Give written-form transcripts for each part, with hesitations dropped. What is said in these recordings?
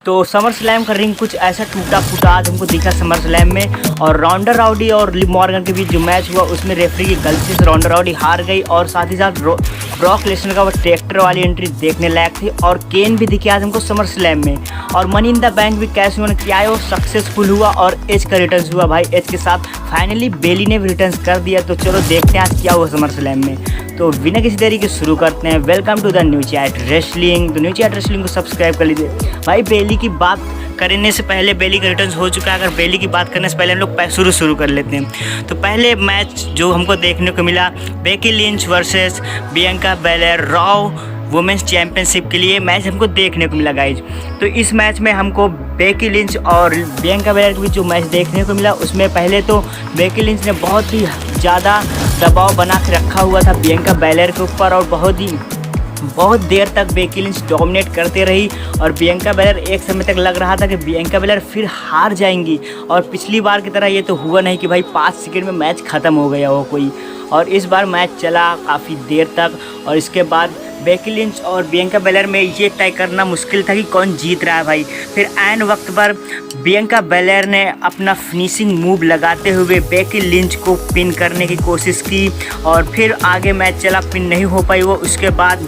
तो summer slam का ring कुछ ऐसा टूटा फूटा आज हमको दिखा समर स्लैम में। और रॉन्डा राउडी और लिव मॉर्गन के बीच जो मैच हुआ उसमें रेफरी की गलती से रॉन्डा राउडी हार गई। और साथ ही साथ ब्रॉक लेसनर का वो ट्रैक्टर वाली एंट्री देखने लायक थी। और केन भी दिखे आज हमको समर स्लैम में। और मनी इन द बैंक भी कैश वन किया है वो सक्सेसफुल हुआ। और एज का रिटर्न हुआ भाई, एज के साथ फाइनली बेली ने भी रिटर्न कर दिया। तो चलो देखते हैं आज क्या हुआ समर स्लैम में। तो बिना किसी देरी के शुरू करते हैं। Welcome to the new chat wrestling. तो न्यू चैट रेसलिंग को सब्सक्राइब कर लीजिए भाई। बेली की बात करने से पहले बेली का रिटर्न हो चुका है। अगर बेली की बात करने से पहले हम लोग शुरू कर लेते हैं। तो पहले मैच जो हमको देखने को मिला Becky Lynch versus Bianca बेलेर raw women's championship के लिए मैच हमको देखने को मिला गाइज। तो इस मैच में हमको बेकी लिंच और बियांका बेलेर के बीच जो मैच देखने को मिला उसमें पहले तो बेकी लिंच ने बहुत ही ज़्यादा दबाव बना के रखा हुआ था बियांका बेलेर के ऊपर। और बहुत देर तक बेकी लिंच डोमिनेट करते रही। और बियांका बेलेर एक समय तक लग रहा था कि बियांका बेलेर फिर हार जाएंगी। और पिछली बार की तरह ये तो हुआ नहीं कि भाई 5 सेकंड में मैच ख़त्म हो गया हो कोई। और इस बार मैच चला काफ़ी देर तक। और इसके बाद बेकी लिंच और बियांका बेलेर में ये तय करना मुश्किल था कि कौन जीत रहा है भाई। फिर ऐन वक्त पर बियांका बेलेर ने अपना फिनिशिंग मूव लगाते हुए बेकी लिंच को पिन करने की कोशिश की। और फिर आगे मैच चला, पिन नहीं हो पाई वो। उसके बाद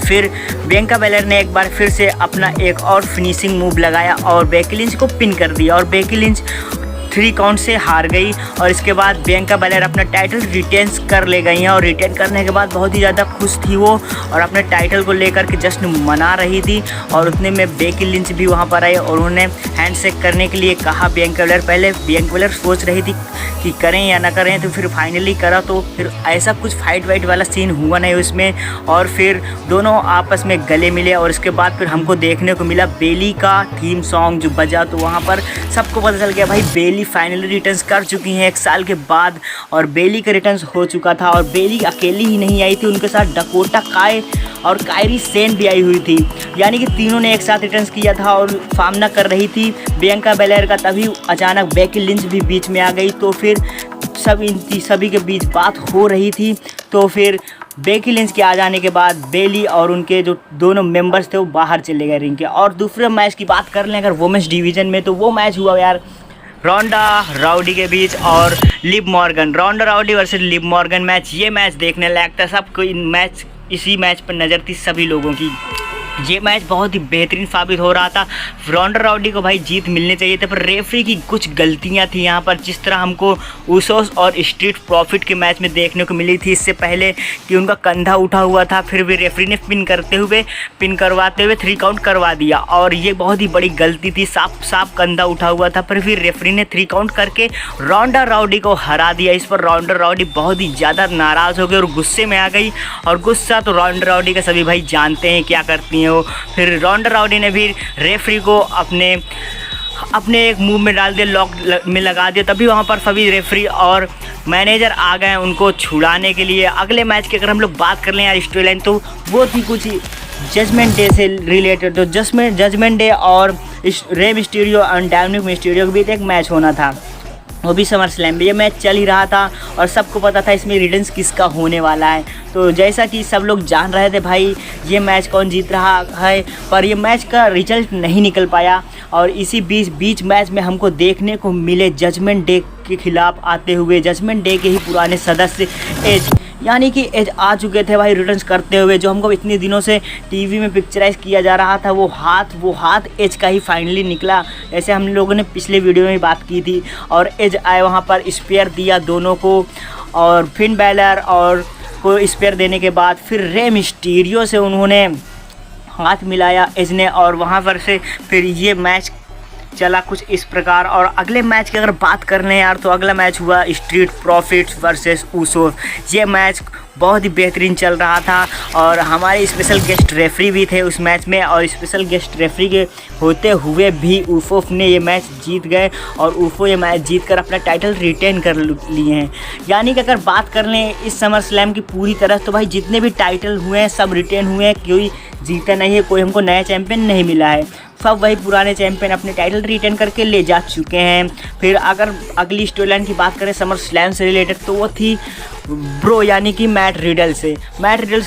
फिर बियांका बेलेर ने एक बार फिर से अपना एक और फिनिशिंग मूव लगाया और बेकी लिंच को पिन कर दिया। और बेकी लिंच 3 काउंट से हार गई। और इसके बाद बियांका बेलेर अपना टाइटल रिटेन कर ले गई हैं। और रिटेन करने के बाद बहुत ही ज़्यादा खुश थी वो और अपने टाइटल को लेकर के जश्न मना रही थी। और उतने में बेकी लिंच भी वहाँ पर आए और उन्होंने हैंडशेक करने के लिए कहा बियांका बेलेर। पहले बियांका बेलेर सोच रही थी कि करें या ना करें, तो फिर फाइनली करा। तो फिर ऐसा कुछ फाइट वाइट वाला सीन हुआ नहीं उसमें। और फिर दोनों आपस में गले मिले। और इसके बाद फिर हमको देखने को मिला बेली का थीम सॉन्ग जो बजा। तो वहाँ पर सबको पता चल गया भाई बेली फाइनली रिटर्न्स कर चुकी हैं 1 साल के बाद। और बेली का रिटर्न्स हो चुका था। और बेली अकेली ही नहीं आई थी, उनके साथ डकोटा काय और कायरी सेन भी आई हुई थी। यानी कि तीनों ने एक साथ रिटर्न्स किया था और सामना कर रही थी बियांका बेलेर का। तभी अचानक बेकी लिंच भी बीच में आ गई। तो फिर सभी के बीच बात हो रही थी। तो फिर बेकी लिंच के आ जाने के बाद बेली और उनके जो दोनों मेंबर्स थे वो बाहर चले गए रिंग के। और दूसरे मैच की बात कर लें अगर वुमेंस डिवीज़न में, तो वो मैच हुआ यार रॉन्डा राउडी के बीच और Liv Morgan. Rhonda rowdy versus Liv Morgan match, ये मैच देखने लायक था। सबको इसी मैच पर नज़र थी सभी लोगों की। ये मैच बहुत ही बेहतरीन साबित हो रहा था। रॉन्डा राउडी को भाई जीत मिलनी चाहिए थी, पर रेफरी की कुछ गलतियां थी यहाँ पर। जिस तरह हमको उसोस और स्ट्रीट प्रॉफिट के मैच में देखने को मिली थी इससे पहले कि उनका कंधा उठा हुआ था, फिर भी रेफरी ने पिन करवाते हुए 3 काउंट करवा दिया। और ये बहुत ही बड़ी गलती थी। साफ कंधा उठा हुआ था, पर फिर रेफरी ने 3 काउंट करके रॉन्डा राउडी को हरा दिया। इस पर रॉन्डा राउडी बहुत ही ज़्यादा नाराज़ हो गई और गुस्से में आ गई। और गुस्सा तो रॉन्डा राउडी का सभी भाई जानते हैं क्या करती हो। फिर रॉन्डा राउडी ने भी रेफरी को अपने एक मूव में डाल दिया, लॉक में लगा दिया। तभी वहाँ पर सभी रेफरी और मैनेजर आ गए उनको छुड़ाने के लिए। अगले मैच की अगर हम लोग बात कर लें यार स्टोरी लाइन, तो वो थी कुछ जजमेंट डे से रिलेटेड। तो जजमेंट डे और रे मिस्टीरियो और डोमिनिक मिस्टीरियो के बीच एक मैच होना था, वो भी समर स्लैम में। ये मैच चल ही रहा था और सबको पता था इसमें रिटर्न्स किसका होने वाला है। तो जैसा कि सब लोग जान रहे थे भाई ये मैच कौन जीत रहा है, पर ये मैच का रिजल्ट नहीं निकल पाया। और इसी बीच मैच में हमको देखने को मिले जजमेंट डे के खिलाफ आते हुए जजमेंट डे के ही पुराने सदस्य एज, यानी कि एज आ चुके थे भाई रिटर्न्स करते हुए। जो हमको इतने दिनों से टीवी में पिक्चराइज किया जा रहा था वो हाथ एज का ही फाइनली निकला। ऐसे हम लोगों ने पिछले वीडियो में बात की थी। और एज आए वहाँ पर स्पेयर दिया दोनों को। और फिन बैलर और को स्पेयर देने के बाद फिर रे मिस्टीरियो से उन्होंने हाथ मिलाया एज ने। और वहाँ पर से फिर ये मैच चला कुछ इस प्रकार। और अगले मैच की अगर बात कर लें यार, तो अगला मैच हुआ स्ट्रीट प्रॉफिट्स वर्सेस उसोस। ये मैच बहुत ही बेहतरीन चल रहा था। और हमारे स्पेशल गेस्ट रेफरी भी थे उस मैच में। और स्पेशल गेस्ट रेफरी के होते हुए भी उफोफ ने ये मैच जीत गए। और उफो ये मैच जीत कर अपना टाइटल रिटेन कर लिए हैं। यानी कि अगर बात कर लें इस समर स्लैम की पूरी तरह, तो भाई जितने भी टाइटल हुए हैं सब रिटेन हुए हैं। कोई जीता नहीं है, कोई हमको नया चैम्पियन नहीं मिला है। सब वही पुराने चैंपियन अपने टाइटल रिटेन करके ले जा चुके हैं। फिर अगर अगली स्टोरी लाइन की बात करें समर स्लैम से रिलेटेड, तो वो थी ब्रो यानी कि मैट रिडल से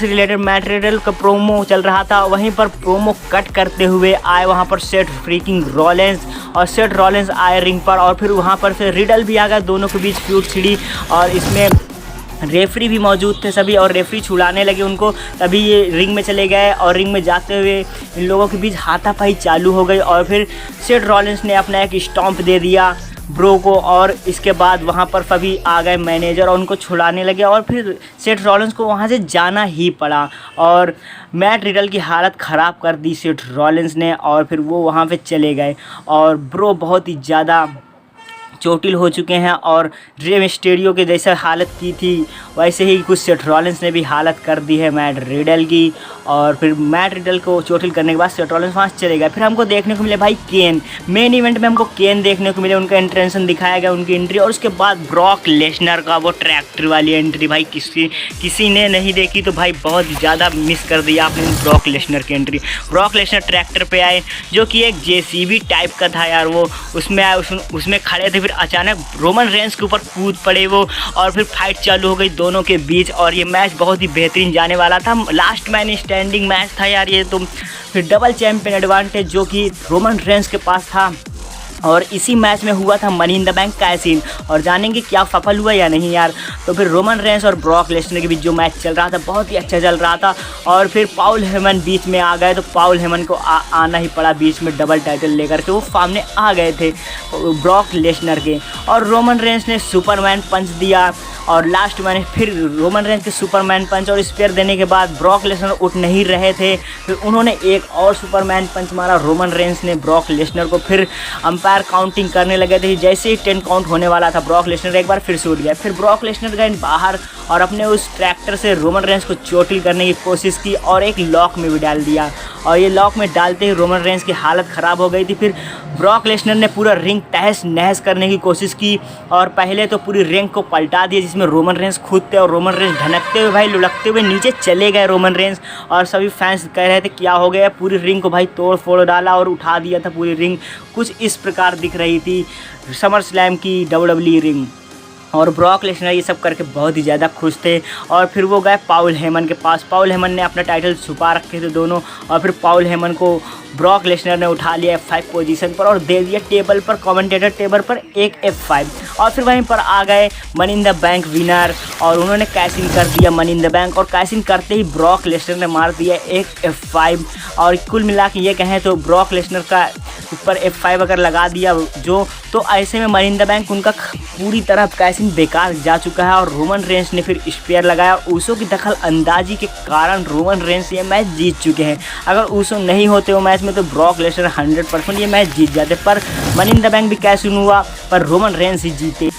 रिलेटेड मैट रिडल का प्रोमो चल रहा था। वहीं पर प्रोमो कट करते हुए आए वहां पर सेथ फ्रीकिंग रॉलिंस, और सेथ रॉलिंस आए रिंग पर, और फिर वहां पर फिर रिडल भी आ गया। दोनों के बीच फ्यूड छिड़ी और इसमें रेफरी भी मौजूद थे सभी, और रेफरी छुड़ाने लगे उनको। तभी ये रिंग में चले गए और रिंग में जाते हुए इन लोगों के बीच हाथापाई चालू हो गई, और फिर सेथ रॉलिंस ने अपना एक स्टॉम्प दे दिया ब्रो को, और इसके बाद वहाँ पर सभी आ गए मैनेजर और उनको छुड़ाने लगे, और फिर सेथ रॉलिंस को वहाँ से जाना ही पड़ा, और मैट रिडल की हालत ख़राब कर दी सेथ रॉलिंस ने, और फिर वो वहाँ पे चले गए। और ब्रो बहुत ही ज़्यादा चोटिल हो चुके हैं, और रे मिस्टेरियो के जैसे हालत की थी वैसे ही कुछ सेथ रॉलिंस ने भी हालत कर दी है मैट रिडल की। और फिर मैट रिडल को चोटिल करने के बाद सेथ रॉलिंस वहाँ से चले गए। फिर हमको देखने को मिले भाई केन, मेन इवेंट में हमको केन देखने को मिले, उनका इंट्रेंशन दिखाया गया, उनकी एंट्री, और उसके बाद ब्रॉक लेसनर का वो ट्रैक्टर वाली एंट्री। भाई किसी ने नहीं देखी तो भाई बहुत ज़्यादा मिस कर दिया आपने ब्रॉक लेसनर की एंट्री। ब्रॉक लेसनर ट्रैक्टर पे आए जो कि एक JCB टाइप का था यार, वो उसमें आए, उसमें खड़े थे। फिर अचानक रोमन रेंस के ऊपर कूद पड़े वो, और फिर फाइट चालू हो गई दोनों के बीच, और ये मैच बहुत ही बेहतरीन जाने वाला था। लास्ट मैन स्टैंडिंग मैच था यार ये तो। फिर डबल चैंपियन एडवांटेज जो कि रोमन रेंस के पास था, और इसी मैच में हुआ था money in the bank cash in, और जानेंगे क्या सफल हुआ या नहीं यार। तो फिर रोमन रेंस और ब्रॉक लेसनर के बीच जो मैच चल रहा था बहुत ही अच्छा चल रहा था, और फिर पाउल हेमन बीच में आ गए, तो पाउल हेमन को आना ही पड़ा बीच में डबल टाइटल लेकर के। वो सामने आ गए थे ब्रॉक लेसनर के, और रोमन रेंस ने सुपरमैन पंच दिया, और लास्ट मैंने फिर रोमन रेंस के सुपरमैन पंच और स्पेयर देने के बाद ब्रॉक लेसनर उठ नहीं रहे थे। फिर उन्होंने एक और सुपरमैन पंच मारा रोमन रेंस ने ब्रॉक लेसनर को। फिर अंपायर काउंटिंग करने लगे थे, जैसे ही 10 काउंट होने वाला था ब्रॉक लेसनर एक बार फिर से उठ गया। फिर ब्रॉक लेसनर गए बाहर और अपने उस ट्रैक्टर से रोमन रेंस को चोटिल करने की कोशिश की, और एक लॉक में भी डाल दिया, और ये लॉक में डालते ही रोमन रेंस की हालत ख़राब हो गई थी। फिर ब्रॉक लेसनर ने पूरा रिंग तहस नहस करने की कोशिश की, और पहले तो पूरी रिंग को पलटा दिया, जिसमें रोमन रेंस कूदते और रोमन रेंस ढनकते हुए भाई लुढ़कते हुए नीचे चले गए रोमन रेंस। और सभी फैंस कह रहे थे क्या हो गया, पूरी रिंग को भाई तोड़ फोड़ डाला और उठा दिया था पूरी रिंग। कुछ इस प्रकार दिख रही थी समर स्लैम की WWE रिंग, और ब्रॉक लेसनर ये सब करके बहुत ही ज़्यादा खुश थे। और फिर वो गए पाउल हेमन के पास। पाउल हेमन ने अपना टाइटल छुपा रखे थे दोनों, और फिर पाउल हेमन को ब्रॉक लेसनर ने उठा लिया F5 पोजीशन पर और दे दिया टेबल पर, कमेंटेटर टेबल पर एक F5। और फिर वहीं पर आ गए money in the bank winner, और उन्होंने कैश इन कर दिया मनी इन द बैंक, और कैश इन करते ही ब्रॉक लेसनर ने मार दिया एक F5। और कुल मिला के ये कहें तो ब्रॉक लेसनर का ऊपर F5 अगर लगा दिया जो, तो ऐसे में मनी इन द बैंक उनका पूरी तरह कैश इन बेकार जा चुका है। और रोमन रेंस ने फिर स्पेयर लगाया, और ऊसो की दखल अंदाजी के कारण रोमन रेंस ये मैच जीत चुके हैं। अगर ऊसो नहीं होते वो मैच में तो ब्रॉक लेसनर 100% ये मैच जीत जाते, पर मनी इन द बैंक भी कैश इन हुआ, पर रोमन रेंस ही जीते।